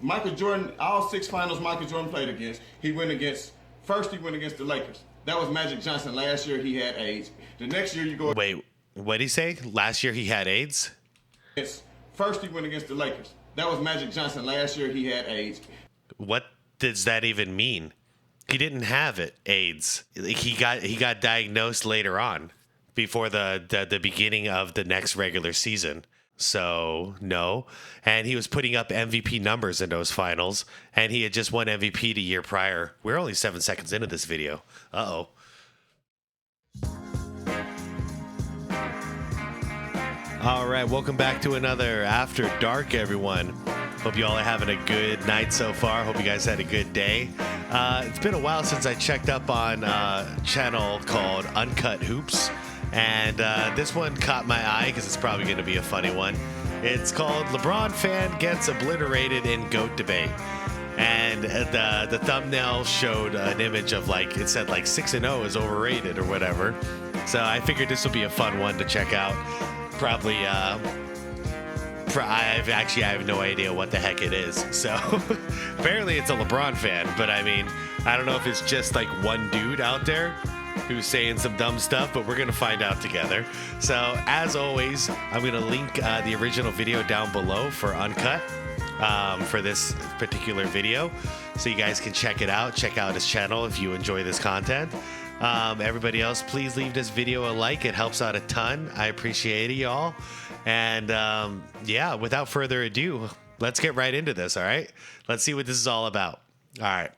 Michael Jordan, all 6 finals Michael Jordan played against, he went against the Lakers. That was Magic Johnson. Last year he had AIDS. The next year you go. Wait, what did he say? Last year he had AIDS? First he went against the Lakers. That was Magic Johnson. Last year he had AIDS. What does that even mean? He didn't have it, AIDS. He got diagnosed later on, before the beginning of the next regular season. So, no. And he was putting up MVP numbers in those finals, and he had just won MVP the year prior. We're only 7 seconds into this video. Uh-oh. All right, welcome back to another After Dark, everyone. Hope you all are having a good night so far. Hope you guys had a good day. It's been a while since I checked up on a channel called Uncut Hoops. And this one caught my eye because it's probably going to be a funny one. It's called LeBron Fan Gets Obliterated in GOAT Debate. And the thumbnail showed an image of, like, it said like 6-0 is overrated or whatever. So I figured this will be a fun one to check out. Probably, I have no idea what the heck it is. So apparently it's a LeBron fan, but I mean, I don't know if it's just like one dude out there who's saying some dumb stuff, but we're going to find out together. So as always, I'm going to link the original video down below for Uncut for this particular video, so you guys can check it out. Check out his channel if you enjoy this content. Everybody else, please leave this video a like. It helps out a ton. I appreciate it, y'all. And yeah, without further ado, let's get right into this, all right? Let's see what this is all about. All right.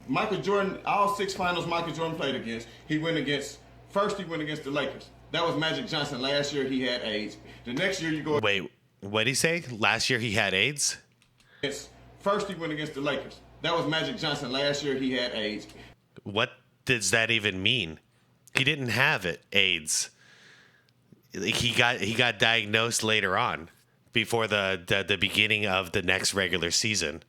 Michael Jordan, all 6 finals Michael Jordan played against, he went against the Lakers. That was Magic Johnson. Last year he had AIDS. The next year you go. Wait, what did he say? Last year he had AIDS? First he went against the Lakers. That was Magic Johnson. Last year he had AIDS. What does that even mean? He didn't have it, AIDS. He got diagnosed later on, before the beginning of the next regular season.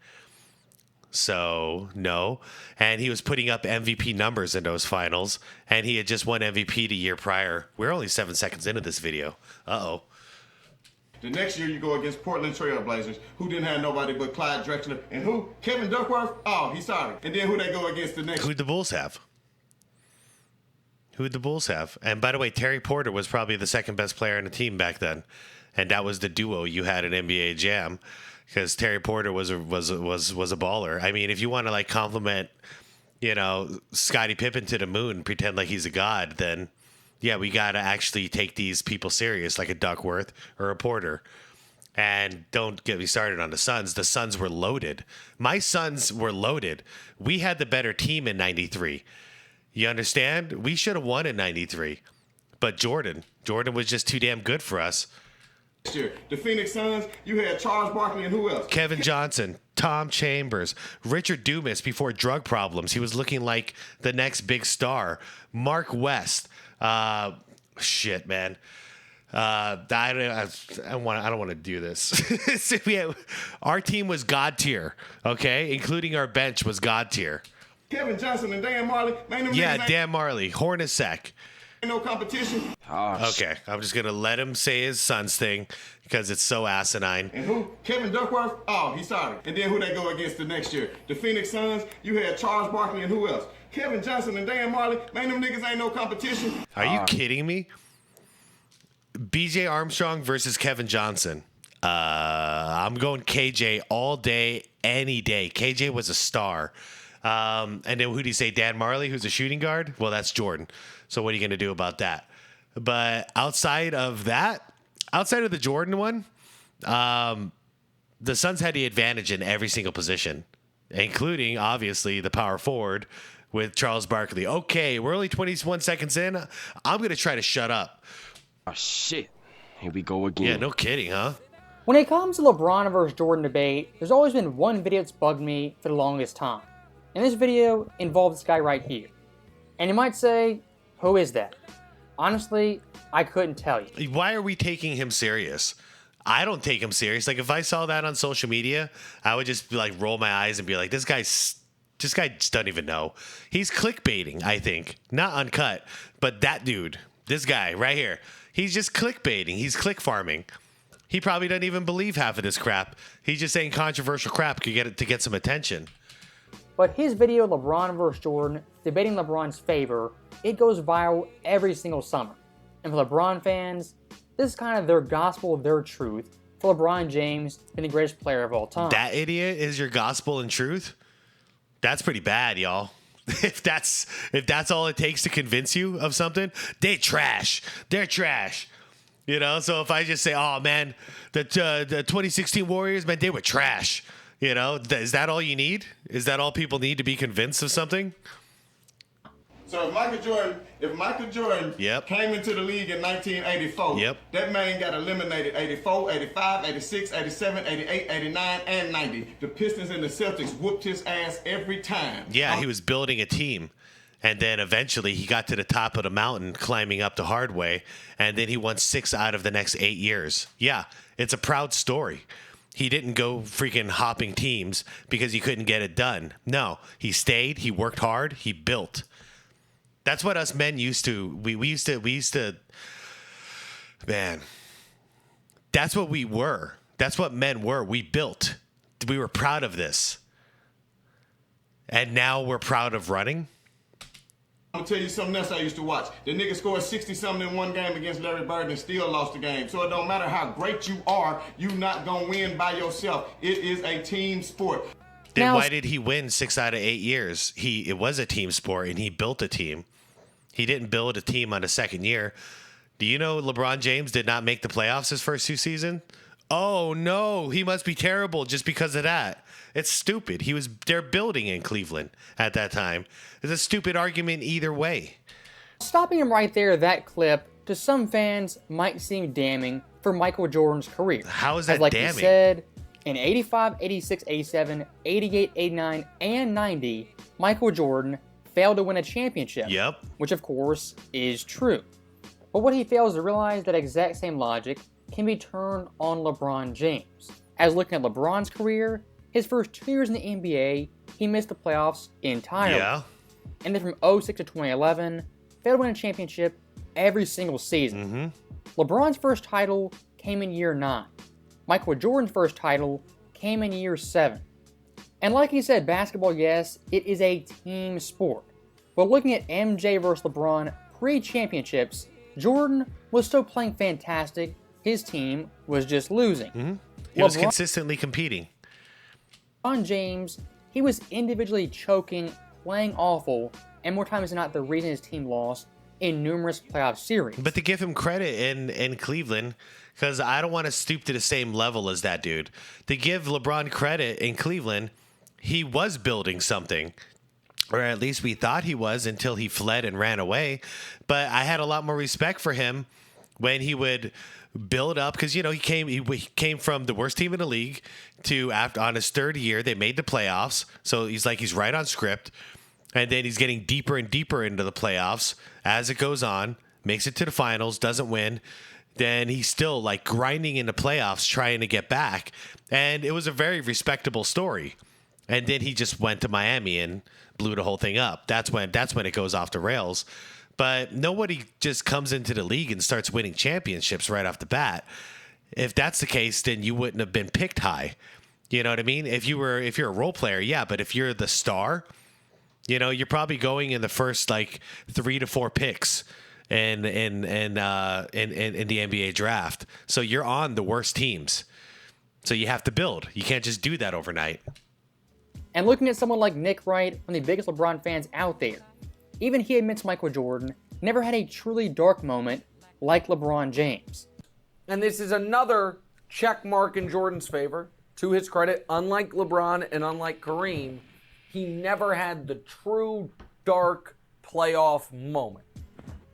So, no. And he was putting up MVP numbers in those finals, and he had just won MVP the year prior. We're only 7 seconds into this video. Uh-oh. The next year you go against Portland Trail Blazers, who didn't have nobody but Clyde Drexler. And who? Kevin Duckworth? Oh, he's sorry. And then who they go against the next? Who'd the Bulls have? Who'd the Bulls have? And by the way, Terry Porter was probably the second best player on the team back then. And that was the duo you had in NBA Jam, because Terry Porter was a baller. I mean, if you want to like compliment, you know, Scottie Pippen to the moon, pretend like he's a god, then yeah, we got to actually take these people serious, like a Duckworth or a Porter. And don't get me started on the Suns. The Suns were loaded. My Suns were loaded. We had the better team in 93. You understand? We should have won in 93. But Jordan was just too damn good for us. Year, the Phoenix Suns, you had Charles Barkley and who else? Kevin Johnson, Tom Chambers, Richard Dumas before drug problems. He was looking like the next big star. Mark West. Shit, man. I don't want to do this. Our team was God tier, okay? Including our bench was God tier. Kevin Johnson and Dan Marley. Man, Dan Marley, Hornacek. Ain't no competition. Okay, I'm just going to let him say his Suns thing because it's so asinine. And who? Kevin Duckworth? Oh, he's sorry. And then who they go against the next year? The Phoenix Suns, you had Charles Barkley and who else? Kevin Johnson and Dan Marley. Man, them niggas ain't no competition. Are you kidding me? BJ Armstrong versus Kevin Johnson. I'm going KJ all day, any day. KJ was a star. And then who do you say? Dan Marley, who's a shooting guard? Well, that's Jordan. So what are you going to do about that? But outside of the Jordan one, the Suns had the advantage in every single position, including, obviously, the power forward with Charles Barkley. Okay, we're only 21 seconds in. I'm going to try to shut up. Oh, shit. Here we go again. Yeah, no kidding, huh? When it comes to LeBron versus Jordan debate, there's always been one video that's bugged me for the longest time. And this video involves this guy right here. And you might say, who is that? Honestly, I couldn't tell you. Why are we taking him serious? I don't take him serious. Like, if I saw that on social media, I would just like roll my eyes and be like, this guy just doesn't even know. He's clickbaiting, I think. Not Uncut, but that dude, this guy right here, he's just clickbaiting. He's click farming. He probably doesn't even believe half of this crap. He's just saying controversial crap to get some attention. But his video, LeBron vs. Jordan, debating LeBron's favor, it goes viral every single summer. And for LeBron fans, this is kind of their gospel of their truth for LeBron James being the greatest player of all time. That idiot is your gospel and truth? That's pretty bad, y'all. If that's all it takes to convince you of something, they're trash. They're trash. You know, so if I just say, oh man, the 2016 Warriors, man, they were trash. You know, is that all you need? Is that all people need to be convinced of something? So if Michael Jordan came into the league in 1984, that man got eliminated 84, 85, 86, 87, 88, 89, and 90. The Pistons and the Celtics whooped his ass every time. Yeah, he was building a team. And then eventually he got to the top of the mountain, climbing up the hard way. And then he won 6 out of the next 8 years. Yeah, it's a proud story. He didn't go freaking hopping teams because he couldn't get it done. No, he stayed, he worked hard, he built. That's what us men used to. We used to. Man, that's what we were. That's what men were. We built. We were proud of this. And now we're proud of running. I'm gonna tell you something else I used to watch. The nigga scored 60-something in one game against Larry Bird and still lost the game. So it don't matter how great you are, you not gonna win by yourself. It is a team sport. Then why did he win 6 out of 8 years? It was a team sport, and he built a team. He didn't build a team on the second year. Do you know LeBron James did not make the playoffs his first 2 seasons? Oh no, he must be terrible just because of that. It's stupid. They're building in Cleveland at that time. It's a stupid argument either way. Stopping him right there, that clip, to some fans, might seem damning for Michael Jordan's career. How is that like damning? He said, in 85, 86, 87, 88, 89, and 90, Michael Jordan failed to win a championship. Yep. Which, of course, is true. But what he fails to realize, that exact same logic can be turned on LeBron James. As looking at LeBron's career, his first 2 years in the NBA, he missed the playoffs entirely. Yeah. And then from 06 to 2011, failed to win a championship every single season. LeBron's first title came in year 9. Michael Jordan's first title came in year 7. And like he said, basketball, yes, it is a team sport. But looking at MJ versus LeBron pre-championships, Jordan was still playing fantastic. His team was just losing. He was consistently competing. LeBron James, he was individually choking, playing awful, and more times than not, the reason his team lost in numerous playoff series. But to give him credit in Cleveland, because I don't want to stoop to the same level as that dude. To give LeBron credit in Cleveland, he was building something. Or at least we thought he was until he fled and ran away. But I had a lot more respect for him when he would build up, because, you know, he came from the worst team in the league to, after on his 3rd year, they made the playoffs. So he's right on script. And then he's getting deeper and deeper into the playoffs as it goes on, makes it to the finals, doesn't win. Then he's still like grinding in the playoffs, trying to get back. And it was a very respectable story. And then he just went to Miami and blew the whole thing up. That's when it goes off the rails. But nobody just comes into the league and starts winning championships right off the bat. If that's the case, then you wouldn't have been picked high. You know what I mean? If you're a role player, yeah. But if you're the star, you know, you're probably going in the first like 3 to 4 picks in the NBA draft. So you're on the worst teams. So you have to build. You can't just do that overnight. And looking at someone like Nick Wright, one of the biggest LeBron fans out there, even he admits Michael Jordan never had a truly dark moment like LeBron James. And this is another check mark in Jordan's favor. To his credit, unlike LeBron and unlike Kareem, he never had the true dark playoff moment.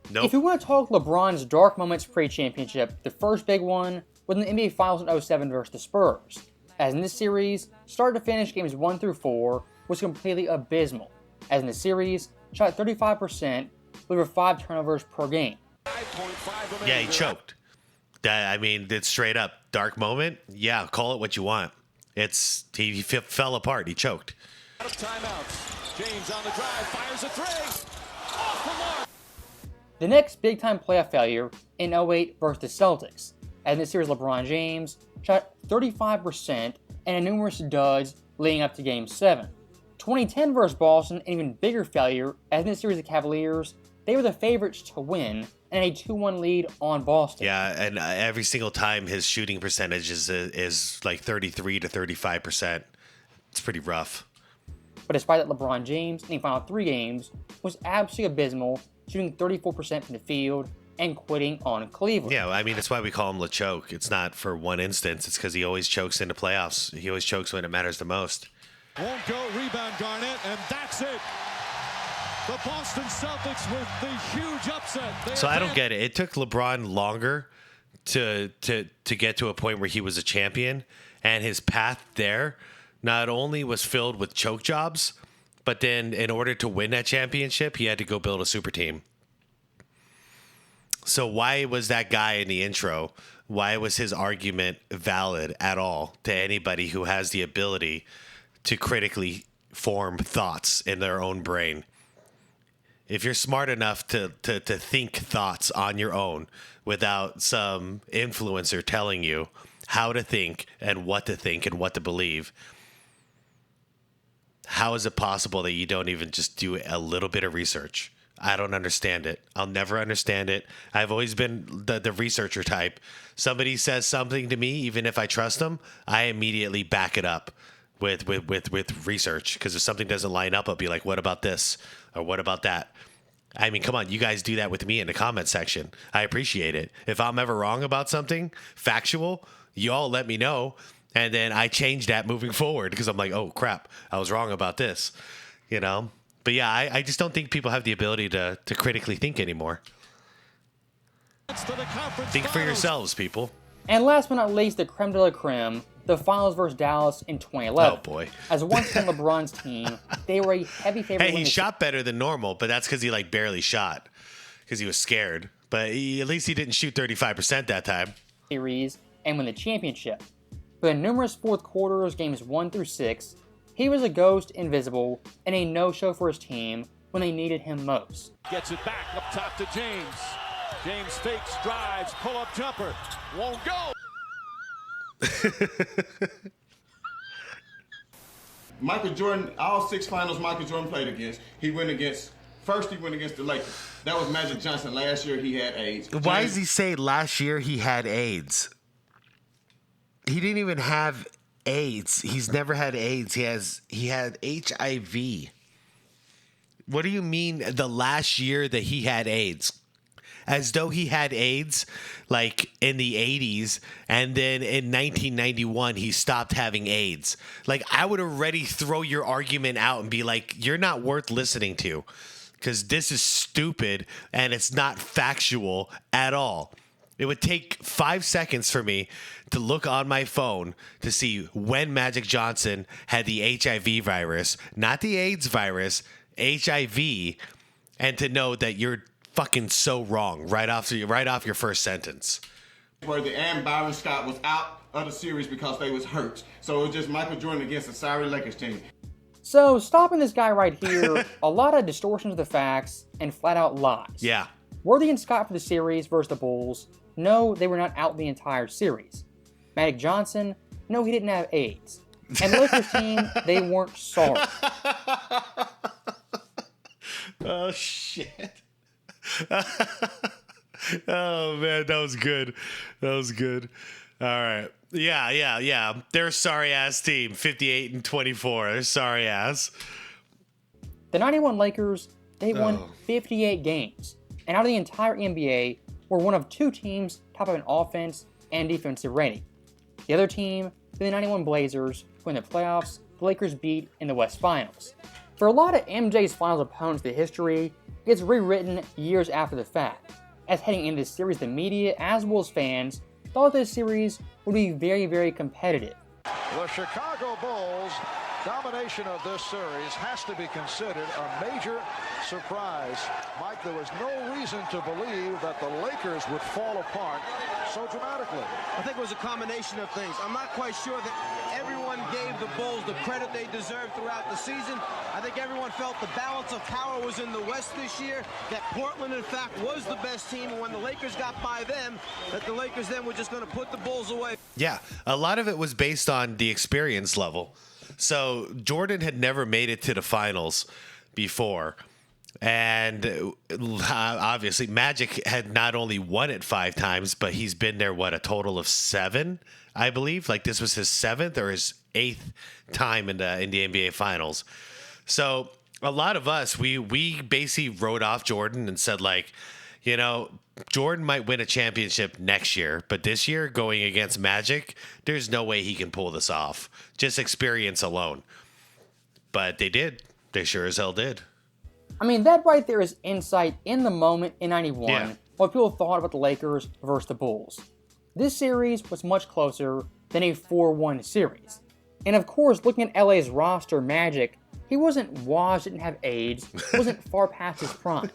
Nope. If you want to talk LeBron's dark moments pre-championship, the first big one was in the NBA Finals in 07 versus the Spurs. As in this series, start to finish games 1 through 4 was completely abysmal. As in the series, shot 35%, with over 5 turnovers per game. Yeah, he choked. It's straight up dark moment. Yeah, call it what you want. He fell apart. He choked. Out of timeouts. James on the drive, fires a 3. Off the mark. The next big-time playoff failure in 08 versus the Celtics. as in this series LeBron James shot 35% and had numerous duds leading up to Game 7. 2010 versus Boston, an even bigger failure, as in this series the Cavaliers, they were the favorites to win and a 2-1 lead on Boston. Yeah, and every single time his shooting percentage is like 33 to 35%. It's pretty rough. But despite that, LeBron James in the final 3 games was absolutely abysmal, shooting 34% from the field and quitting on Cleveland. Yeah, I mean, that's why we call him LeChoke. It's not for one instance. It's because he always chokes into playoffs. He always chokes when it matters the most. Won't go, rebound Garnett, and that's it. The Boston Celtics with the huge upset. So I don't get it. It took LeBron longer to get to a point where he was a champion, and his path there not only was filled with choke jobs, but then in order to win that championship, he had to go build a super team. So why was that guy in the intro? Why was his argument valid at all to anybody who has the ability to critically form thoughts in their own brain? If you're smart enough to think thoughts on your own without some influencer telling you how to think and what to believe, how is it possible that you don't even just do a little bit of research? I don't understand it. I'll never understand it. I've always been the researcher type. Somebody says something to me, even if I trust them, I immediately back it up with research. Because if something doesn't line up, I'll be like, what about this? Or what about that? I mean, come on, you guys do that with me in the comment section. I appreciate it. If I'm ever wrong about something factual, y'all let me know. And then I change that moving forward because I'm like, oh, crap, I was wrong about this, you know? But yeah, I just don't think people have the ability to critically think anymore. Think for yourselves, people. And last but not least, the creme de la creme, the finals versus Dallas in 2011. Oh, boy. As once again LeBron's team, they were a heavy favorite. Hey, he shot better than normal, but that's because he like barely shot because he was scared. But at least he didn't shoot 35% that time. Series and win the championship. But in numerous fourth quarters, games 1 through 6, he was a ghost, invisible, and a no-show for his team when they needed him most. Gets it back up top to James. James fakes, drives, pull-up jumper. Won't go. Michael Jordan, all 6 finals Michael Jordan played against, he went against the Lakers. That was Magic Johnson. Last year he had AIDS. Why does he say last year he had AIDS? He didn't even have AIDS. He's never had AIDS. He had HIV. What do you mean the last year that he had AIDS? As though he had AIDS like in the 80s and then in 1991 he stopped having AIDS. Like I would already throw your argument out and be like, you're not worth listening to because this is stupid and it's not factual at all. It would take 5 seconds for me to look on my phone to see when Magic Johnson had the HIV virus, not the AIDS virus, HIV, and to know that you're fucking so wrong right off your first sentence. Worthy and Byron Scott was out of the series because they was hurt. So it was just Michael Jordan against a sorry Lakers team. So stopping this guy right here, a lot of distortions of the facts and flat out lies. Yeah. Worthy and Scott for the series versus the Bulls. No, they were not out the entire series. Magic Johnson, no, he didn't have AIDS. And the Lakers team, they weren't sorry. Oh, shit. Oh, man, that was good. That was good. All right. Yeah. They're a sorry-ass team, 58-24. They're sorry-ass. The 91 Lakers, they won 58 games. And out of the entire NBA, were one of 2 teams top of an offense and defensive rating. The other team, the 91 Blazers, who in the playoffs, the Lakers beat in the West Finals. For a lot of MJ's finals opponents, the history gets rewritten years after the fact, as heading into this series, the media, as well as fans, thought this series would be very, very competitive. The Chicago Bulls' domination of this series has to be considered a major surprise. Mike, there was no reason to believe that the Lakers would fall apart so dramatically? I think it was a combination of things. I'm not quite sure that everyone gave the Bulls the credit they deserved throughout the season. I think everyone felt the balance of power was in the West this year, that Portland, in fact, was the best team, and when the Lakers got by them, that the Lakers then were just going to put the Bulls away. Yeah, a lot of it was based on the experience level. So Jordan had never made it to the finals before. And obviously, Magic had not only won it 5 times, but he's been there, a total of 7, I believe. Like, this was his 7th or his 8th time in the NBA Finals. So a lot of us, we basically wrote off Jordan and said, like, you know, Jordan might win a championship next year, but this year, going against Magic, there's no way he can pull this off. Just experience alone. But they did. They sure as hell did. I mean, that right there is insight in the moment in 91, Yeah. what people thought about the Lakers versus the Bulls. This series was much closer than a 4-1 series. And of course, looking at LA's roster, Magic, he wasn't washed, didn't have AIDS, wasn't far past his prime.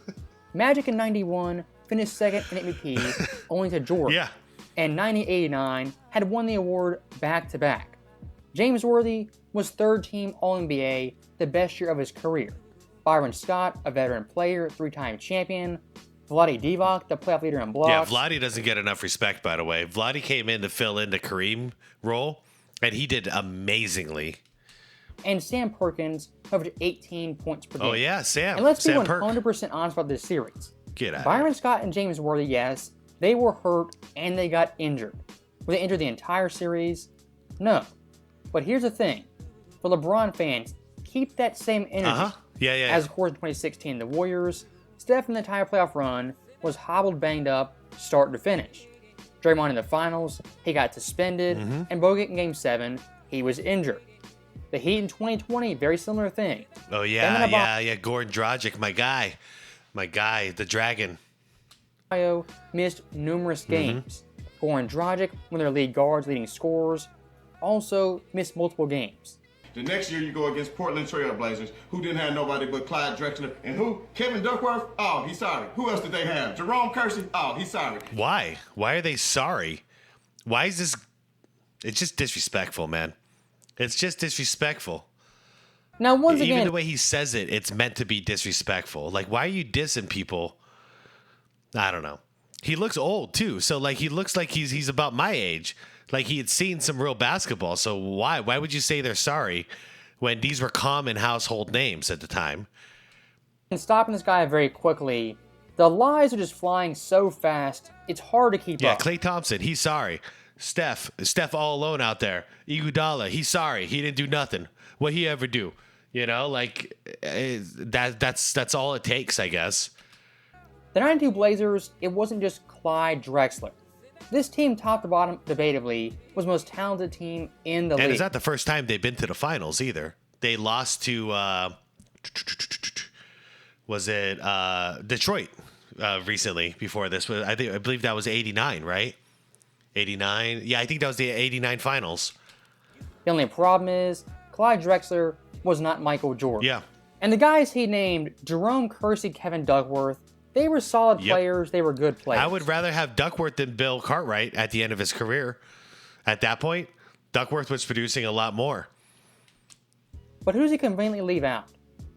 Magic in 91 finished second in MVP, only to Jordan. Yeah. And 90-89 had won the award back-to-back. James Worthy was third-team All-NBA, the best year of his career. Byron Scott, a veteran player, 3-time champion. Vlade Divac, the playoff leader in blocks. Yeah, Vlade doesn't get enough respect, by the way. Vlade came in to fill in the Kareem role, and he did amazingly. And Sam Perkins averaged 18 points per game. Oh, yeah, Sam. And let's be Sam Perk. 100% honest about this series. Get out. Byron Scott and James Worthy, yes, they were hurt and they got injured. Were they injured the entire series? No. But here's the thing. For LeBron fans, keep that same energy. Yeah. As of course in 2016, the Warriors, Steph in the entire playoff run was hobbled, banged up, start to finish. Draymond in the finals, he got suspended, and Bogut in Game 7, he was injured. The Heat in 2020, very similar thing. Oh, yeah. Goran Dragic, my guy, the Dragon. Ohio missed numerous games. Goran Dragic, one of their lead guards, leading scorers, also missed multiple games. The next year you go against Portland Trail Blazers, who didn't have nobody but Clyde Drexler. And who? Kevin Duckworth? Oh, he's sorry. Who else did they have? Jerome Kersey? Oh, he's sorry. Why? Why are they sorry? Why is this? It's just disrespectful, man. It's just disrespectful. Now, once Even again, the way he says it, it's meant to be disrespectful. Like, why are you dissing people? I don't know. He looks old, too. So, like, he looks like he's about my age. Like, he had seen some real basketball. So why would you say they're sorry when these were common household names at the time? and stopping this guy very quickly, the lies are just flying so fast, it's hard to keep up. Yeah, Klay Thompson, he's sorry. Steph all alone out there. Iguodala, he's sorry. He didn't do nothing. What he ever do? You know, like that's all it takes, I guess. The 92 Blazers, it wasn't just Clyde Drexler. This team, top to bottom, debatably, was the most talented team in the league. And it's not the first time they've been to the finals either. They lost to, Detroit recently before this. I believe that was 89, right? 89. Yeah, I think that was the 89 finals. The only problem is, Clyde Drexler was not Michael Jordan. Yeah. And the guys he named, Jerome Kersey, Kevin Duckworth, they were solid players. They were good players. I would rather have Duckworth than Bill Cartwright at the end of his career. At that point, Duckworth was producing a lot more. But who does he conveniently leave out?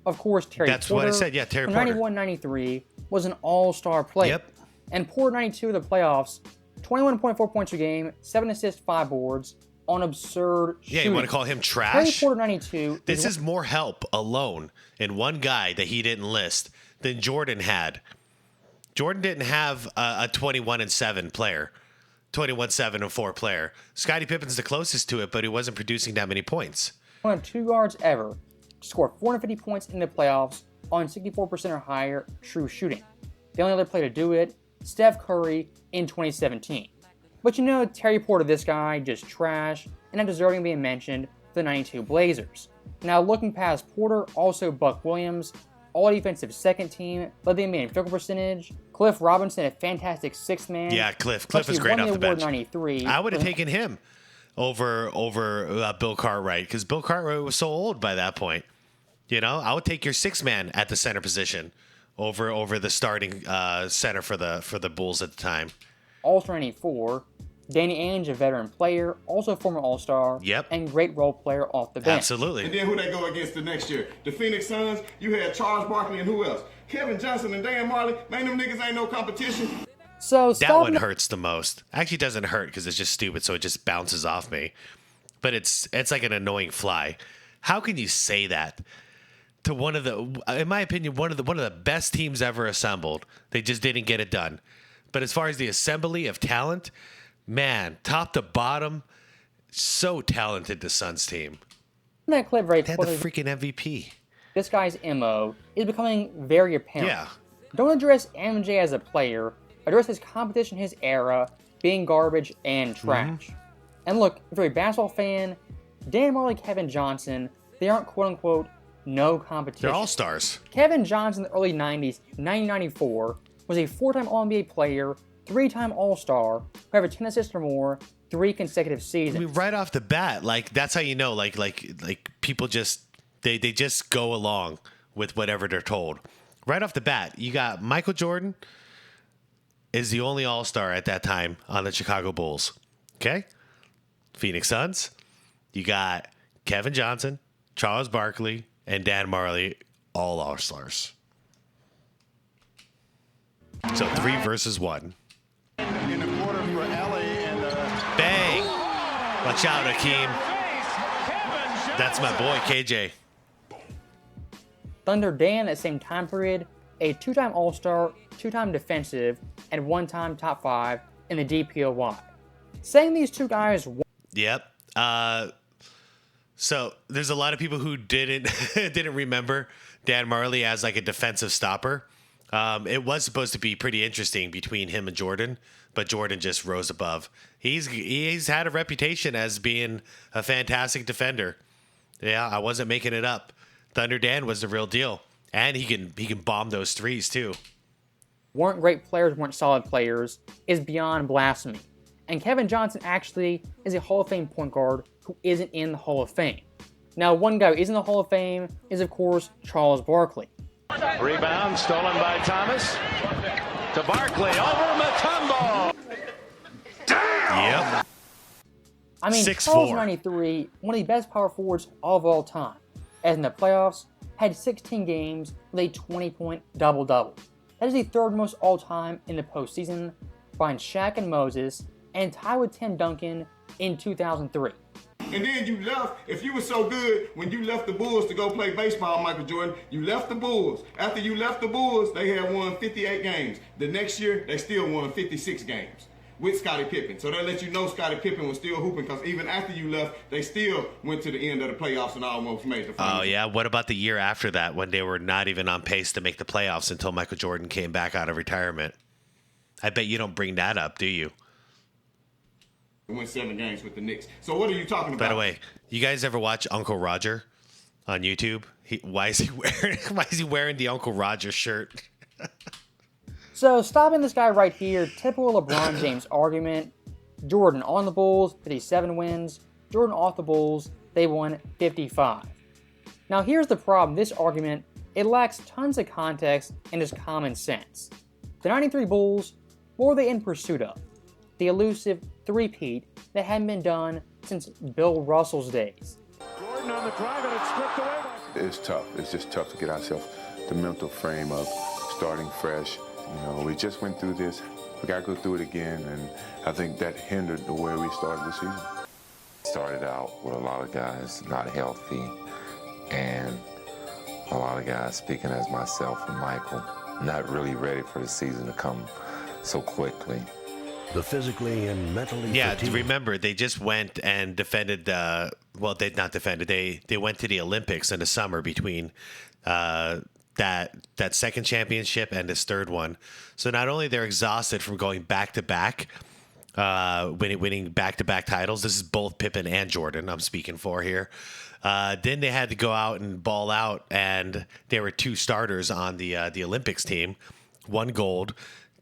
Of course, Terry Porter. That's what I said, yeah, Terry Porter. 91-93 was an all-star player. Yep. And Porter 92 of the playoffs, 21.4 points a game, 7 assists, 5 boards, on absurd shooting. Yeah, you want to call him trash? Terry Porter 92. This is more help alone in one guy that he didn't list than Jordan had. Jordan didn't have a 21-7 player, 21-7-4 player. Scottie Pippen's the closest to it, but he wasn't producing that many points. One of 2 guards ever to score 450 points in the playoffs on 64% or higher true shooting. The only other player to do it, Steph Curry in 2017. But you know, Terry Porter, this guy, just trash and not deserving of being mentioned for the 92 Blazers. Now, looking past Porter, also Buck Williams, all-defensive second team, led the NBA in field goal percentage. Cliff Robinson, a fantastic sixth man. Yeah, Cliff was great off the bench. 93. I would have taken him over Bill Cartwright because Bill Cartwright was so old by that point. You know, I would take your sixth man at the center position over the starting center for the Bulls at the time. All-Star 94, Danny Ainge, a veteran player, also former All-Star, Yep. and great role player off the bench. Absolutely. And then who they go against the next year? The Phoenix Suns, you had Charles Barkley and who else? Kevin Johnson and Dan Marley. Man, them niggas ain't no competition. So That one hurts the most. Actually, it doesn't hurt because it's just stupid, so it just bounces off me. But it's like an annoying fly. How can you say that to one of the, in my opinion, one of the best teams ever assembled? They just didn't get it done. But as far as the assembly of talent, man, top to bottom, so talented, the Suns team. that clip right They had the freaking MVP. This guy's MO is becoming very apparent. Yeah. Don't address MJ as a player, address his competition, his era, being garbage and trash. And look, if you're a basketball fan, Dan Marley, Kevin Johnson, they aren't quote-unquote no competition. They're all-stars. Kevin Johnson in the early 90s, 1994, was a 4-time All-NBA player, 3-time All-Star, who had 10 assists or more, 3 consecutive seasons. I mean, right off the bat, like, that's how you know, like people just, they just go along with whatever they're told. Right off the bat, you got Michael Jordan is the only All-Star at that time on the Chicago Bulls. Okay? Phoenix Suns. You got Kevin Johnson, Charles Barkley, and Dan Marley, all All-Stars. So 3 versus 1. In the quarter for LA and Bang! Watch out, Akeem. That's my boy, KJ. Thunder Dan, at the same time period, a 2-time All-Star, 2-time defensive, and 1-time top 5 in the DPOY. Saying these two guys... Yep. So there's a lot of people who didn't remember Dan Marley as like a defensive stopper. It was supposed to be pretty interesting between him and Jordan, but Jordan just rose above. He's had a reputation as being a fantastic defender. Yeah, I wasn't making it up. Thunder Dan was the real deal, and he can bomb those threes too. Weren't great players, weren't solid players, is beyond blasphemy. And Kevin Johnson actually is a Hall of Fame point guard who isn't in the Hall of Fame. Now, one guy who is in the Hall of Fame is, of course, Charles Barkley. Rebound stolen by Thomas. To Barkley, over Mutombo. Yep. I mean, 6'4". Charles 93, one of the best power forwards of all time, as in the playoffs, had 16 games with a 20-point double-double. That is the third most all-time in the postseason, behind Shaq and Moses, and tied with Tim Duncan in 2003. And then you left, if you were so good, when you left the Bulls to go play baseball, Michael Jordan, you left the Bulls. After you left the Bulls, they had won 58 games. The next year, they still won 56 games with Scottie Pippen. So that let you know Scottie Pippen was still hooping, because even after you left, they still went to the end of the playoffs and almost made the finals. Oh, yeah. What about the year after that, when they were not even on pace to make the playoffs until Michael Jordan came back out of retirement? I bet you don't bring that up, do you? Went 7 games with the Knicks. So what are you talking about? By the way, you guys ever watch Uncle Roger on YouTube? Why is he wearing the Uncle Roger shirt? So, stopping this guy right here, typical LeBron James argument. Jordan on the Bulls, 57 wins. Jordan off the Bulls, they won 55. Now, here's the problem. This argument, it lacks tons of context and is common sense. The 93 Bulls, what were they in pursuit of? The elusive three-peat that hadn't been done since Bill Russell's days. Jordan on the drive, and it's stripped away. It's tough. It's just tough to get ourselves the mental frame of starting fresh. You know, we just went through this. We got to go through it again, and I think that hindered the way we started the season. Started out with a lot of guys not healthy, and a lot of guys, speaking as myself and Michael, not really ready for the season to come so quickly. The physically and mentally fatigued. Remember, they just went and defended well, they not defended. They went to the Olympics in the summer between that second championship and this third one. So not only they're exhausted from going back to back, winning back to back titles. This is both Pippen and Jordan I'm speaking for here. Then they had to go out and ball out, and there were 2 starters on the Olympics team, 1 gold.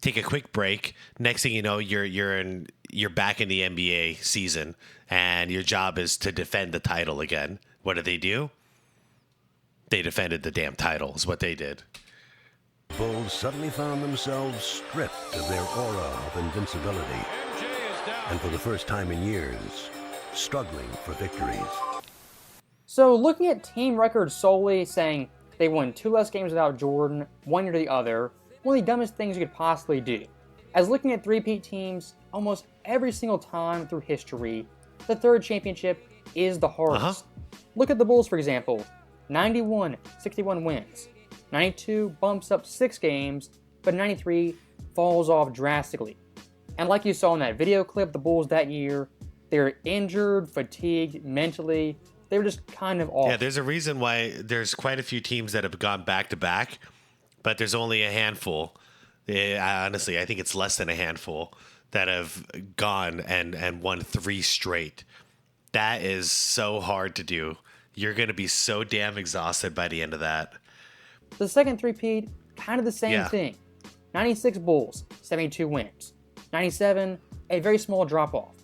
Take a quick break. Next thing you know, you're back in the NBA season, and your job is to defend the title again. What do? They defended the damn title, is what they did. Bulls suddenly found themselves stripped of their aura of invincibility. And for the first time in years, struggling for victories. So looking at team records solely, saying they won 2 less games without Jordan, 1 year to the other, one of the dumbest things you could possibly do. As looking at three-peat teams, almost every single time through history, the third championship is the hardest. Look at the Bulls, for example. 91, 61 wins. 92 bumps up 6 games, but 93 falls off drastically. And like you saw in that video clip, the Bulls that year, they were injured, fatigued, mentally. They were just kind of off. Yeah, there's a reason why there's quite a few teams that have gone back-to-back, but there's only a handful. Honestly, I think it's less than a handful that have gone and won 3 straight. That is so hard to do. You're going to be so damn exhausted by the end of that. The second three-peat, kind of the same thing. 96 Bulls, 72 wins. 97, a very small drop-off.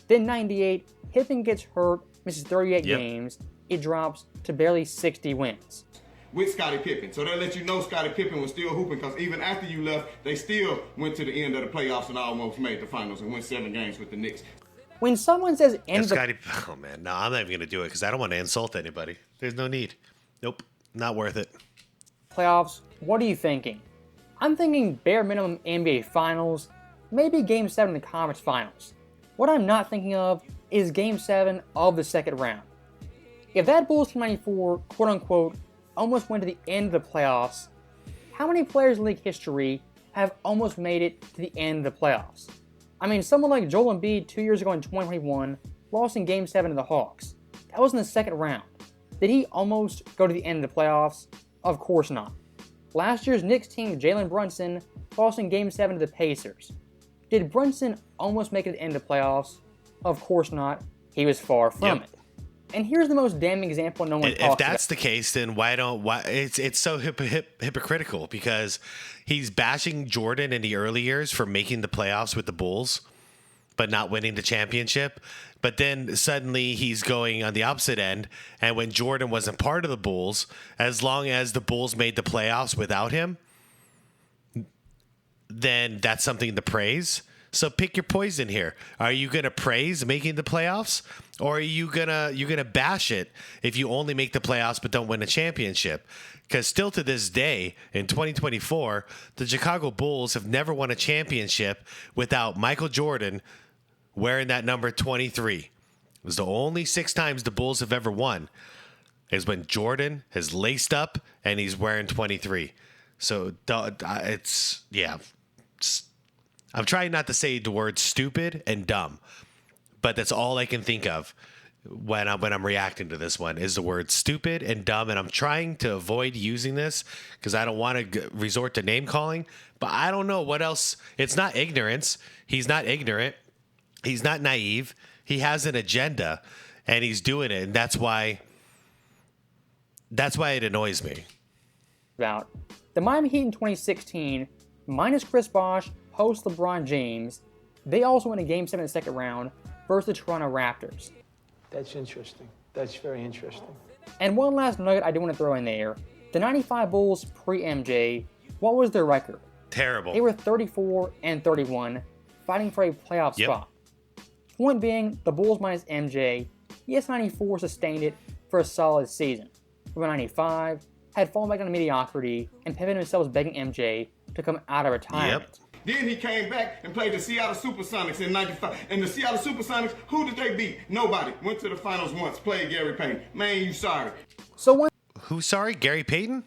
Then 98, Pippen gets hurt, misses 38 games. It drops to barely 60 wins. With Scottie Pippen. So that lets you know Scottie Pippen was still hooping, because even after you left, they still went to the end of the playoffs and almost made the finals and won 7 games with the Knicks. When someone says oh man, no, I'm not even going to do it because I don't want to insult anybody. There's no need. Nope, not worth it. Playoffs, what are you thinking? I'm thinking bare minimum NBA Finals, maybe Game 7 in the Conference Finals. What I'm not thinking of is Game 7 of the second round. If that Bulls team 94, quote-unquote, almost went to the end of the playoffs, how many players in league history have almost made it to the end of the playoffs? I mean, someone like Joel Embiid 2 years ago in 2021 lost in Game 7 to the Hawks. That was in the second round. Did he almost go to the end of the playoffs? Of course not. Last year's Knicks team, Jalen Brunson, lost in Game 7 to the Pacers. Did Brunson almost make it to the end of the playoffs? Of course not. He was far from it. And here's the most damning example no one talks about. If that's the case, then why it's so hypocritical, because he's bashing Jordan in the early years for making the playoffs with the Bulls, but not winning the championship. But then suddenly he's going on the opposite end, and when Jordan wasn't part of the Bulls, as long as the Bulls made the playoffs without him, then that's something to praise. So pick your poison here. Are you gonna praise making the playoffs, or are you gonna bash it if you only make the playoffs but don't win a championship? Because still to this day, in 2024, the Chicago Bulls have never won a championship without Michael Jordan wearing that number 23. It was the only 6 times the Bulls have ever won is when Jordan has laced up and he's wearing 23. So I'm trying not to say the words stupid and dumb, but that's all I can think of when I'm reacting to this one is the word stupid and dumb. And I'm trying to avoid using this because I don't want to resort to name calling, but I don't know what else. It's not ignorance. He's not ignorant. He's not naive. He has an agenda and he's doing it. And that's why it annoys me. About the Miami Heat in 2016, minus Chris Bosh, host LeBron James, they also win a Game 7 in the second round versus the Toronto Raptors. That's interesting. That's very interesting. And one last nugget I do want to throw in there. The 95 Bulls pre-MJ, what was their record? Terrible. They were 34-31, fighting for a playoff spot. Point being, the Bulls minus MJ, yes, 94 sustained it for a solid season. But 95 had fallen back into mediocrity, and Pippen himself was begging MJ to come out of retirement. Then he came back and played the Seattle Supersonics in 95. And the Seattle Supersonics, who did they beat? Nobody. Went to the finals once, played Gary Payton. Man, you sorry. So who sorry? Gary Payton?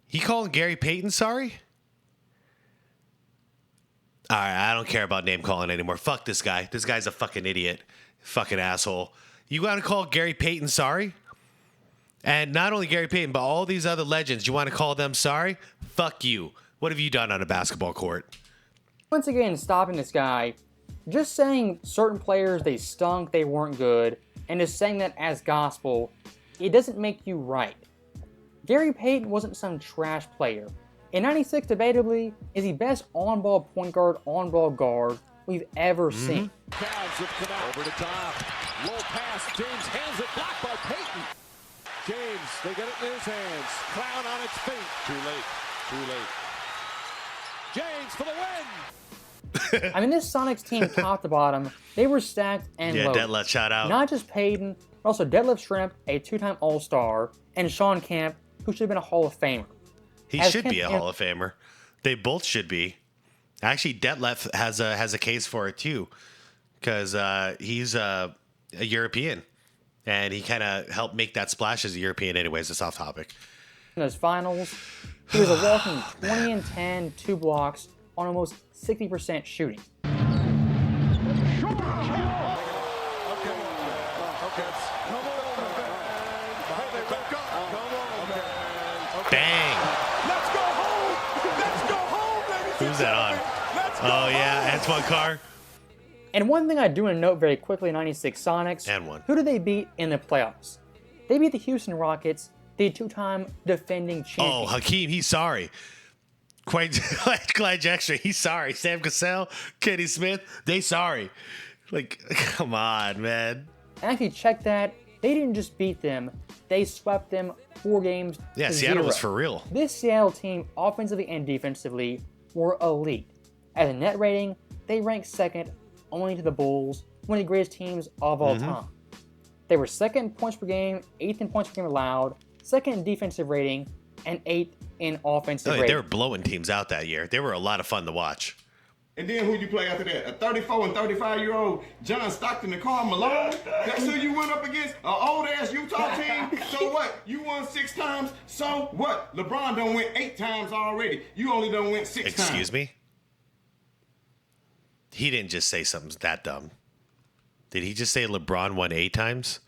He calling Gary Payton sorry? All right, I don't care about name calling anymore. Fuck this guy. This guy's a fucking idiot. Fucking asshole. You want to call Gary Payton sorry? And not only Gary Payton, but all these other legends, you want to call them sorry? Fuck you. What have you done on a basketball court? Once again, stopping this guy, just saying certain players, they stunk, they weren't good, and just saying that as gospel, it doesn't make you right. Gary Payton wasn't some trash player. In 96, debatably, is the best on-ball point guard, on-ball guard we've ever seen. Over the top. Low pass. James hands it. Blocked by Payton. James, they get it in his hands. Clown on its feet. Too late. Too late. James for the win. I mean, this Sonics team, top to bottom, they were stacked and loaded. Yeah, Detlef, shout out. Not just Payton, but also Detlef Shrimp, a 2-time All-Star, and Sean Kemp, who should have been a Hall of Famer. He should be a Hall of Famer. They both should be. Actually, Detlef has a case for it too, because he's a European, and he kind of helped make that splash as a European. Anyways, it's off topic. In those finals, he was a walking 20 and 10, 2 blocks on almost 60% shooting. Bang! Let's go home! Let's go home, ladies. Who's that on? Oh yeah, Antoine Carr. And one thing I do want to note very quickly, 96 Sonics. And one. Who did they beat in the playoffs? They beat the Houston Rockets, the 2-time defending champions. Oh, Hakeem, he's sorry. Quite like Clyde Jackson, he's sorry. Sam Cassell, Kenny Smith, they sorry. Like, come on, man. And actually, check that. They didn't just beat them, they swept them 4 games Yeah, to Seattle 0. was for real. This Seattle team, offensively and defensively, were elite. As a net rating, they ranked second only to the Bulls, one of the greatest teams of all time. They were second in points per game, 8th in points per game allowed, second in defensive rating, and 8th in offensive rating. They were blowing teams out that year. They were a lot of fun to watch. And then who you play after that? A 34 and 35-year-old John Stockton and Karl Malone? That's who you went up against? An old-ass Utah team? So what? You won 6 times? So what? LeBron done went 8 times already. You only done went 6 times. Excuse me? He didn't just say something that dumb. Did he just say LeBron won 8 times?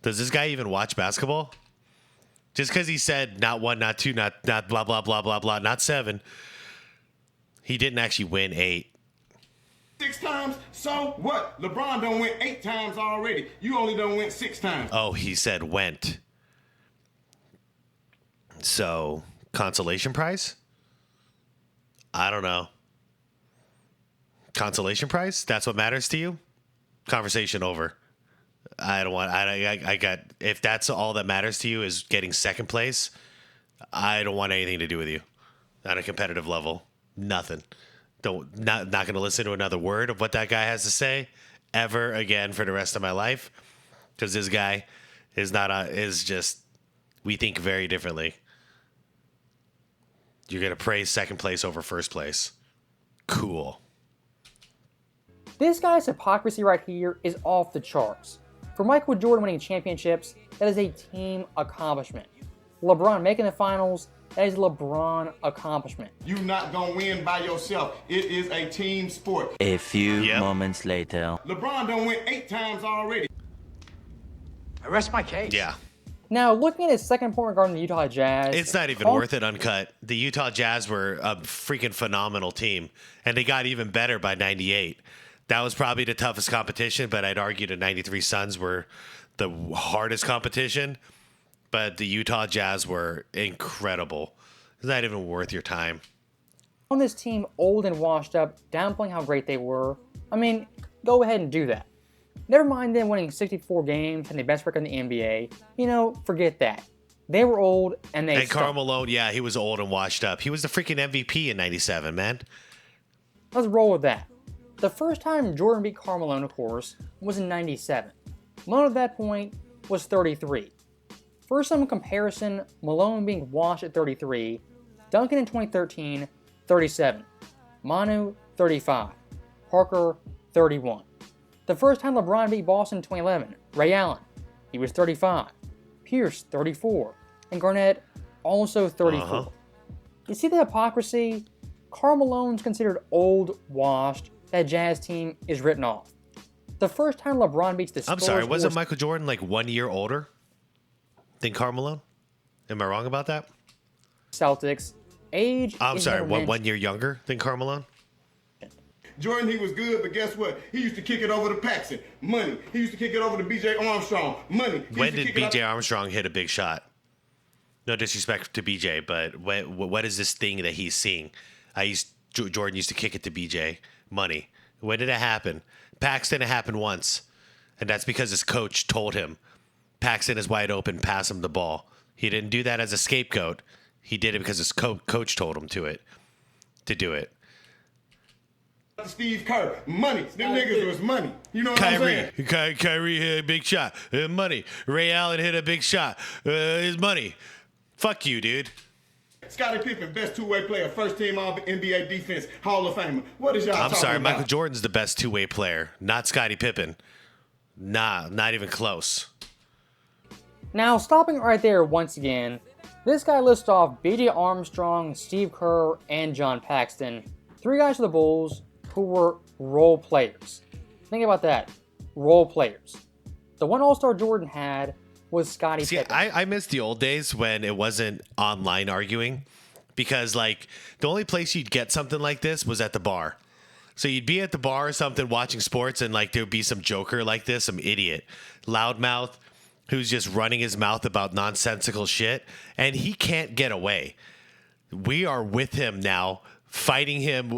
Does this guy even watch basketball? Just because he said not 1, not 2, not blah, blah, blah, blah, blah, not 7. He didn't actually win 8. 6 times? So what? LeBron done went 8 times already. You only done went 6 times. Oh, he said went. So, consolation prize? I don't know. Consolation prize? That's what matters to you? Conversation over. I don't want. I got. If that's all that matters to you is getting second place, I don't want anything to do with you on a competitive level. Nothing. Not going to listen to another word of what that guy has to say ever again for the rest of my life, because this guy is just. We think very differently. You're going to praise second place over first place. Cool. This guy's hypocrisy right here is off the charts. For Michael Jordan winning championships, that is a team accomplishment. LeBron making the finals, that is a LeBron accomplishment. You're not going to win by yourself. It is a team sport. A few moments later. LeBron done went 8 times already. I rest my case. Yeah. Now, looking at his second point regarding the Utah Jazz. It's not even worth it uncut. The Utah Jazz were a freaking phenomenal team, and they got even better by 98. That was probably the toughest competition, but I'd argue the 93 Suns were the hardest competition. But the Utah Jazz were incredible. It's not even worth your time. On this team, old and washed up, downplaying how great they were. I mean, go ahead and do that. Never mind them winning 64 games and the best record in the NBA. You know, forget that. They were old and they And Karl Malone, yeah, he was old and washed up. He was the freaking MVP in 97, man. Let's roll with that. The first time Jordan beat Karl Malone, of course, was in 97. Malone at that point was 33. For some comparison, Malone being washed at 33, Duncan in 2013, 37, Manu, 35, Parker, 31. The first time LeBron beat Boston in 2011, Ray Allen, he was 35, Pierce, 34, and Garnett, also 34. You see the hypocrisy? Karl Malone's considered old, washed. That Jazz team is written off. The first time LeBron beats the Spurs... I'm sorry, wasn't Michael Jordan like 1 year older than Karl Malone? Am I wrong about that? Celtics, age... I'm sorry, 1 year younger than Karl Malone? Jordan, he was good, but guess what? He used to kick it over to Paxson. Money. He used to kick it over to B.J. Armstrong. Money. When did B.J. Armstrong hit a big shot? No disrespect to B.J., but what is this thing that he's seeing? Jordan used to kick it to B.J. Money. When did it happen? Paxton, it happened once. And that's because his coach told him Paxton is wide open, pass him the ball. He didn't do that as a scapegoat. He did it because his coach told him to do it. Steve Kerr, money. Them niggas was money. You know what I'm saying? Kyrie hit a big shot. Money. Ray Allen hit a big shot. His money. Fuck you, dude. Scottie Pippen, best two-way player, first team all NBA defense, Hall of Famer. What is y'all talking about? I'm sorry, Michael Jordan's the best two-way player, not Scottie Pippen. Nah, not even close. Now, stopping right there once again, this guy lists off B.J. Armstrong, Steve Kerr, and John Paxson, 3 guys for the Bulls who were role players. Think about that, role players. The one All-Star Jordan had was Scottie Pippen. I miss the old days when it wasn't online arguing, because like the only place you'd get something like this was at the bar. So you'd be at the bar or something watching sports, and like there'd be some joker like this, some idiot, loudmouth, who's just running his mouth about nonsensical shit, and he can't get away. We are with him now, fighting him,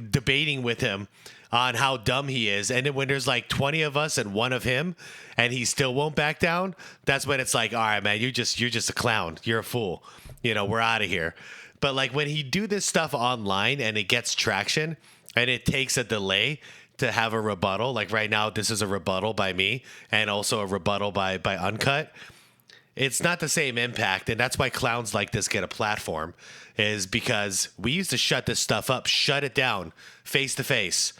debating with him on how dumb he is. And then when there's like 20 of us and one of him, and he still won't back down, that's when it's like, all right, man, you're just a clown. You're a fool. We're out of here. But like when he do this stuff online and it gets traction and it takes a delay to have a rebuttal, like right now, this is a rebuttal by me and also a rebuttal by Uncut. It's not the same impact. And that's why clowns like this get a platform, is because we used to shut this stuff up, shut it down face to face.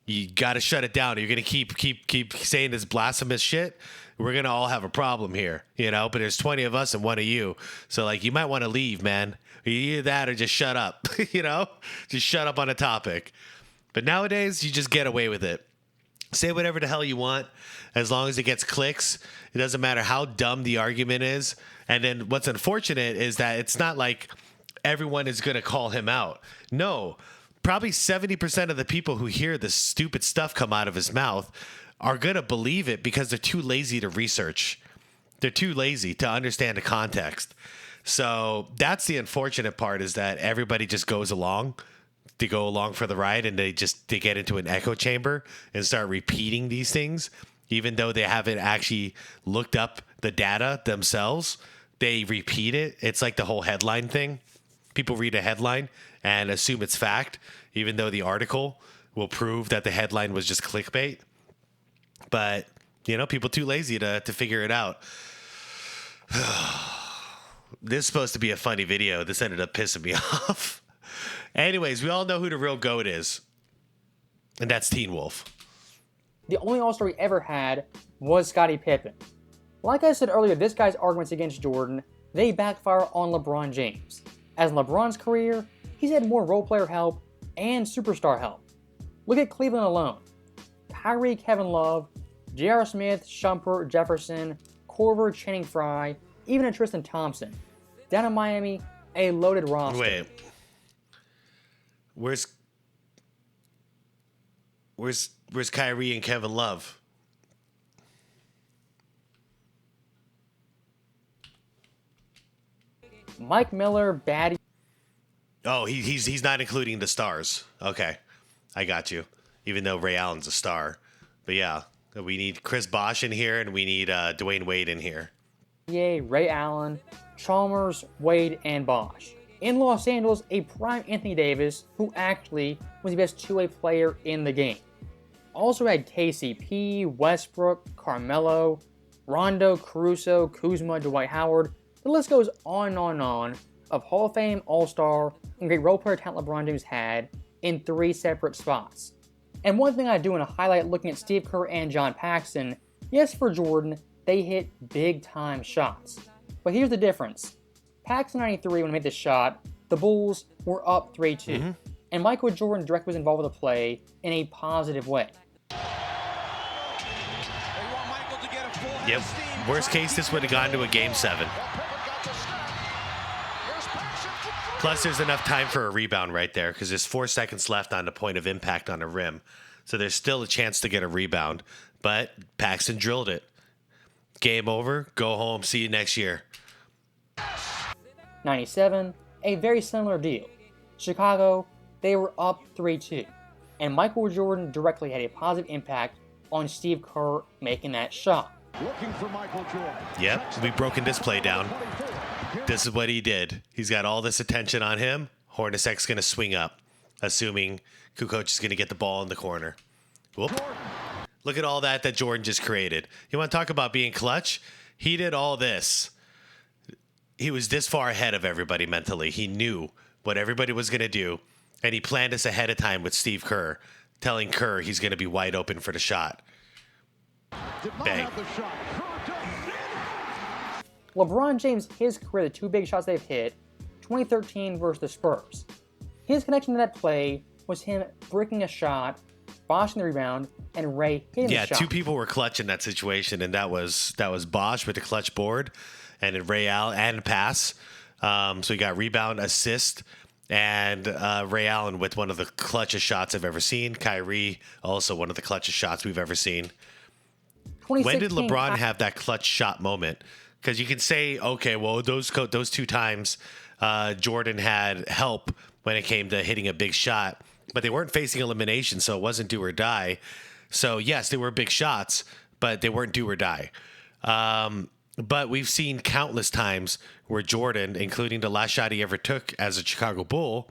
You got to shut it down. You're going to keep saying this blasphemous shit. We're going to all have a problem here, but there's 20 of us and one of you. So like, you might want to leave, man. Either that or just shut up, just shut up on a topic. But nowadays you just get away with it. Say whatever the hell you want, as long as it gets clicks. It doesn't matter how dumb the argument is. And then what's unfortunate is that it's not like everyone is going to call him out. No, probably 70% of the people who hear this stupid stuff come out of his mouth are going to believe it because they're too lazy to research. They're too lazy to understand the context. So that's the unfortunate part, is that everybody just goes along. They go along for the ride, and they get into an echo chamber and start repeating these things, even though they haven't actually looked up the data themselves. They repeat it. It's like the whole headline thing. People read a headline and assume it's fact, even though the article will prove that the headline was just clickbait. But, people too lazy to figure it out. This is supposed to be a funny video. This ended up pissing me off. Anyways, we all know who the real GOAT is, and that's Teen Wolf. The only All-Star he ever had was Scottie Pippen. Like I said earlier, this guy's arguments against Jordan, they backfire on LeBron James. As in LeBron's career, he's had more role player help and superstar help. Look at Cleveland alone. Kyrie, Kevin Love, J.R. Smith, Shumpert, Jefferson, Korver, Channing Frye, even a Tristan Thompson. Down in Miami, a loaded roster. Wait. Where's Kyrie and Kevin Love? Mike Miller, Batty. Oh, he's not including the stars. Okay, I got you. Even though Ray Allen's a star, but yeah, we need Chris Bosh in here, and we need Dwayne Wade in here. Yay, Ray Allen, Chalmers, Wade, and Bosh. In Los Angeles, a prime Anthony Davis, who actually was the best two-way player in the game. Also had KCP, Westbrook, Carmelo, Rondo, Caruso, Kuzma, Dwight Howard. The list goes on and on of Hall of Fame, All-Star, and great role player talent LeBron James had in 3 separate spots. And one thing I do want to highlight looking at Steve Kerr and John Paxson, yes, for Jordan, they hit big-time shots. But here's the difference. Paxson 93, when he made this shot, the Bulls were up 3-2. And Michael Jordan directly was involved with the play in a positive way. Yep. Worst case, this would have gone to a Game 7. Plus, there's enough time for a rebound right there, because there's 4 seconds left on the point of impact on the rim. So there's still a chance to get a rebound. But Paxson drilled it. Game over. Go home. See you next year. 97, a very similar deal. Chicago, they were up 3-2. And Michael Jordan directly had a positive impact on Steve Kerr making that shot. Looking for Michael Jordan. Yep, we've broken this play down. This is what he did. He's got all this attention on him. Hornacek's going to swing up, assuming Kukoc is going to get the ball in the corner. Whoop. Look at all that Jordan just created. You want to talk about being clutch? He did all this. He was this far ahead of everybody mentally. He knew what everybody was going to do, and he planned this ahead of time with Steve Kerr, telling Kerr he's going to be wide open for the shot. Bang. LeBron James, his career, the two big shots they've hit, 2013 versus the Spurs. His connection to that play was him breaking a shot, Bosch in the rebound, and Ray hitting the shot. Yeah, two people were clutch in that situation, and that was Bosch with the clutch board, and then Ray Allen and pass. So he got rebound, assist, and Ray Allen with one of the clutchest shots I've ever seen. Kyrie, also one of the clutchest shots we've ever seen. When did LeBron have that clutch shot moment? Because you can say, okay, well, those two times Jordan had help when it came to hitting a big shot, but they weren't facing elimination, so it wasn't do or die. So, yes, they were big shots, but they weren't do or die. But we've seen countless times where Jordan, including the last shot he ever took as a Chicago Bull,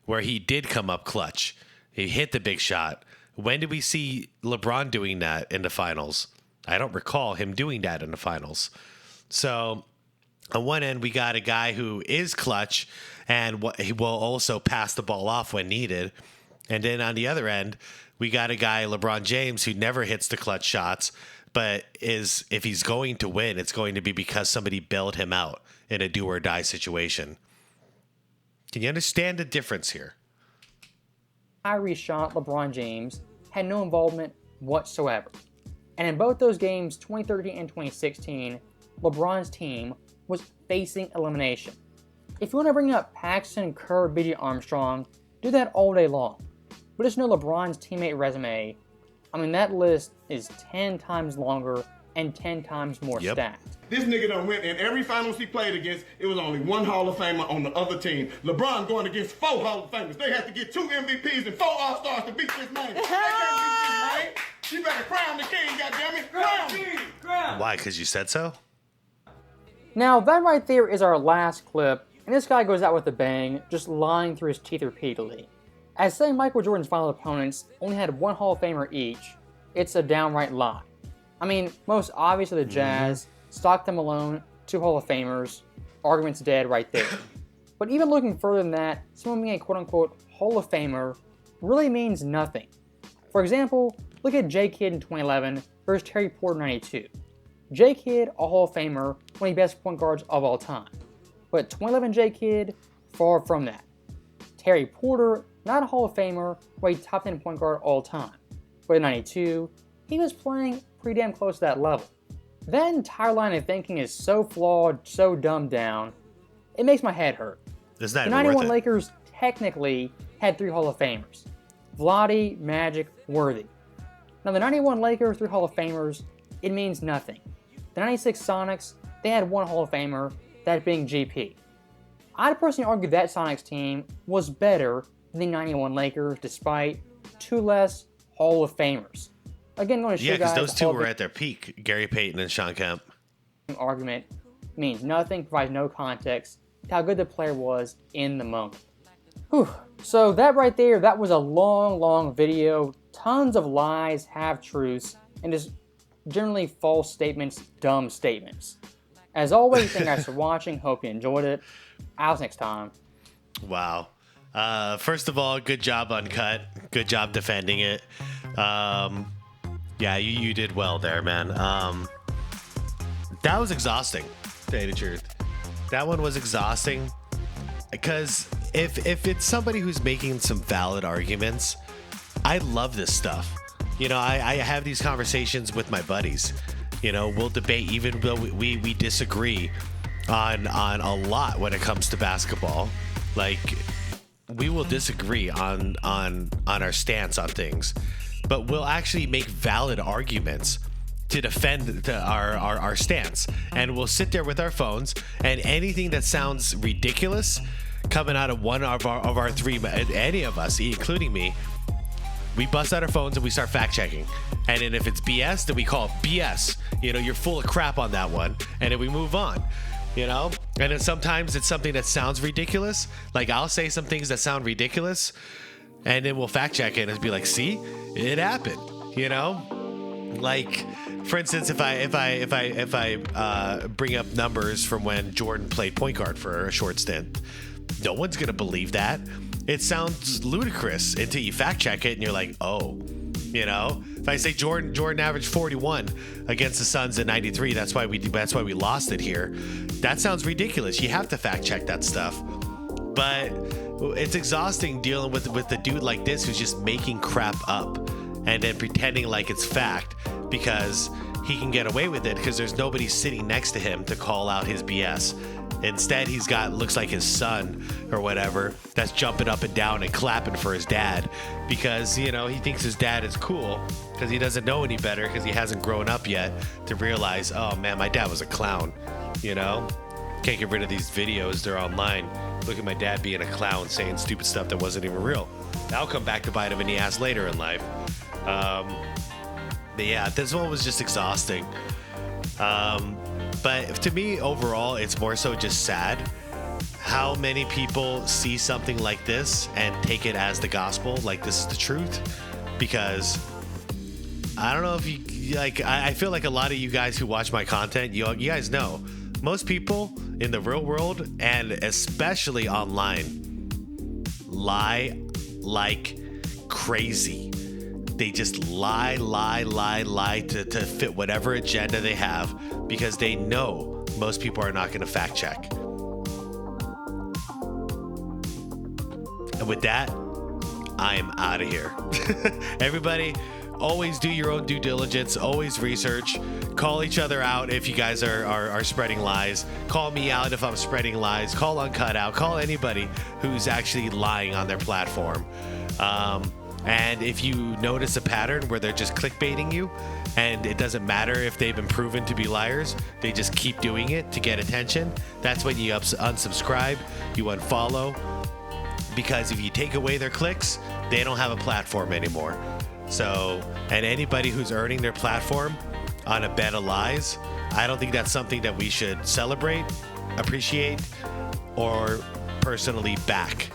where he did come up clutch. He hit the big shot. When did we see LeBron doing that in the finals? I don't recall him doing that in the finals. So on one end, we got a guy who is clutch and he will also pass the ball off when needed. And then on the other end, we got a guy, LeBron James, who never hits the clutch shots, but if he's going to win, it's going to be because somebody bailed him out in a do or die situation. Can you understand the difference here? Kyrie shot LeBron James had no involvement whatsoever. And in both those games, 2013 and 2016, LeBron's team was facing elimination. If you want to bring up Paxson, Kerr, B.J. Armstrong, do that all day long. But just know LeBron's teammate resume, I mean, that list is 10 times longer and 10 times more stacked. This nigga done went in every finals he played against. It was only one Hall of Famer on the other team. LeBron going against 4 Hall of Famers. They have to get 2 MVPs and 4 All-Stars to beat this man. They can't beat this man. You better crown the king, goddammit. Crown him. Why? Because you said so? Now, that right there is our last clip, and this guy goes out with a bang, just lying through his teeth repeatedly. As saying Michael Jordan's final opponents only had 1 Hall of Famer each, it's a downright lie. I mean, most obviously the Jazz, Stockton Malone, 2 Hall of Famers, argument's dead right there. But even looking further than that, someone being a quote-unquote Hall of Famer really means nothing. For example, look at J. Kidd in 2011 versus Terry Porter in 92. J. Kidd, a Hall of Famer, one of the best point guards of all time. But 2011 J. Kidd, far from that. Terry Porter, not a Hall of Famer, but a top 10 point guard all time. But in 92, he was playing pretty damn close to that level. That entire line of thinking is so flawed, so dumbed down, it makes my head hurt. It's not the even 91 worth it. Lakers technically had 3 Hall of Famers. Vlade, Magic, Worthy. Now the 91 Lakers, 3 Hall of Famers, it means nothing. The 96 Sonics, they had 1 Hall of Famer, that being GP. I'd personally argue that Sonics team was better than the 91 Lakers despite 2 less Hall of Famers. Again, going to show Yeah, because guys those two were at their peak, Gary Payton and Sean Kemp. Argument means nothing, provides no context to how good the player was in the moment. Whew. So that right there, that was a long video. Tons of lies, half-truths, and just generally false statements, dumb statements. As always, thank you guys for watching. Hope you enjoyed it. I'll see you next time. Wow. First of all, good job, Uncut. Good job defending it. Yeah, you did well there, man. That was exhausting, to tell you the truth. That one was exhausting because if it's somebody who's making some valid arguments, I love this stuff. You know, I have these conversations with my buddies. You know, we'll debate even though we disagree on a lot when it comes to basketball. Like, we will disagree on our stance on things, but we'll actually make valid arguments to defend our stance. And we'll sit there with our phones, and anything that sounds ridiculous coming out of one of our 3, any of us, including me, we bust out our phones and we start fact checking. And then if it's BS, then we call it BS. You know, you're full of crap on that one. And then we move on, you know? And then sometimes it's something that sounds ridiculous. Like I'll say some things that sound ridiculous and then we'll fact check it and be like, see, it happened, you know? Like, for instance, if I bring up numbers from when Jordan played point guard for a short stint, no one's going to believe that. It sounds ludicrous until you fact check it and you're like, oh, you know, if I say Jordan averaged 41 against the Suns in 93, that's why we lost it here. That sounds ridiculous. You have to fact check that stuff. But it's exhausting dealing with a dude like this who's just making crap up and then pretending like it's fact because he can get away with it because there's nobody sitting next to him to call out his BS. Instead, he's got, looks like his son or whatever, that's jumping up and down and clapping for his dad because, you know, he thinks his dad is cool because he doesn't know any better because he hasn't grown up yet to realize, oh man, my dad was a clown, you know? Can't get rid of these videos, they're online. Look at my dad being a clown saying stupid stuff that wasn't even real. That'll come back to bite him in the ass later in life. But yeah, this one was just exhausting. But to me, overall, it's more so just sad how many people see something like this and take it as the gospel, like this is the truth. Because I don't know if you like, I feel like a lot of you guys who watch my content, you guys know, most people in the real world and especially online lie like crazy. They just lie to fit whatever agenda they have because they know most people are not going to fact check. And with that, I am out of here. Everybody, always do your own due diligence. Always research. Call each other out if you guys are spreading lies. Call me out if I'm spreading lies. Call Uncut out. Call anybody who's actually lying on their platform. And if you notice a pattern where they're just clickbaiting you and it doesn't matter if they've been proven to be liars, they just keep doing it to get attention, that's when you unsubscribe, you unfollow, because if you take away their clicks, they don't have a platform anymore. So, and anybody who's earning their platform on a bed of lies, I don't think that's something that we should celebrate, appreciate, or personally back.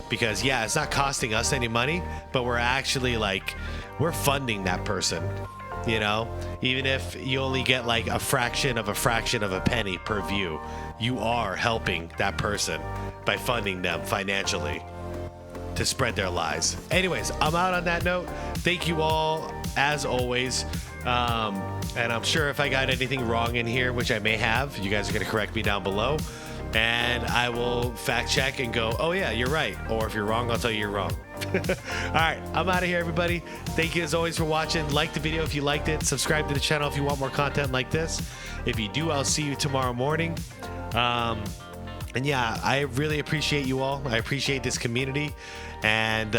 Because yeah, it's not costing us any money, but we're actually we're funding that person, you know? Even if you only get like a fraction of a penny per view, you are helping that person by funding them financially to spread their lies. Anyways, I'm out on that note. Thank you all, as always. And I'm sure if I got anything wrong in here, which I may have, you guys are gonna correct me down below. And I will fact check and go, oh yeah, you're right. Or if you're wrong, I'll tell you you're wrong. All right, I'm out of here, everybody. Thank you as always for watching. Like the video if you liked it. Subscribe to the channel if you want more content like this. If you do, I'll see you tomorrow morning. And yeah, I really appreciate you all. I appreciate this community. And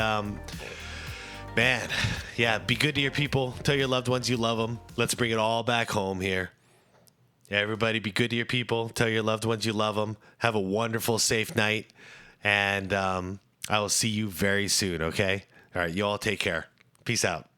man, yeah, be good to your people. Tell your loved ones you love them. Let's bring it all back home here. Everybody be good to your people. Tell your loved ones you love them. Have a wonderful, safe night. And I will see you very soon, okay? All right, you all take care. Peace out.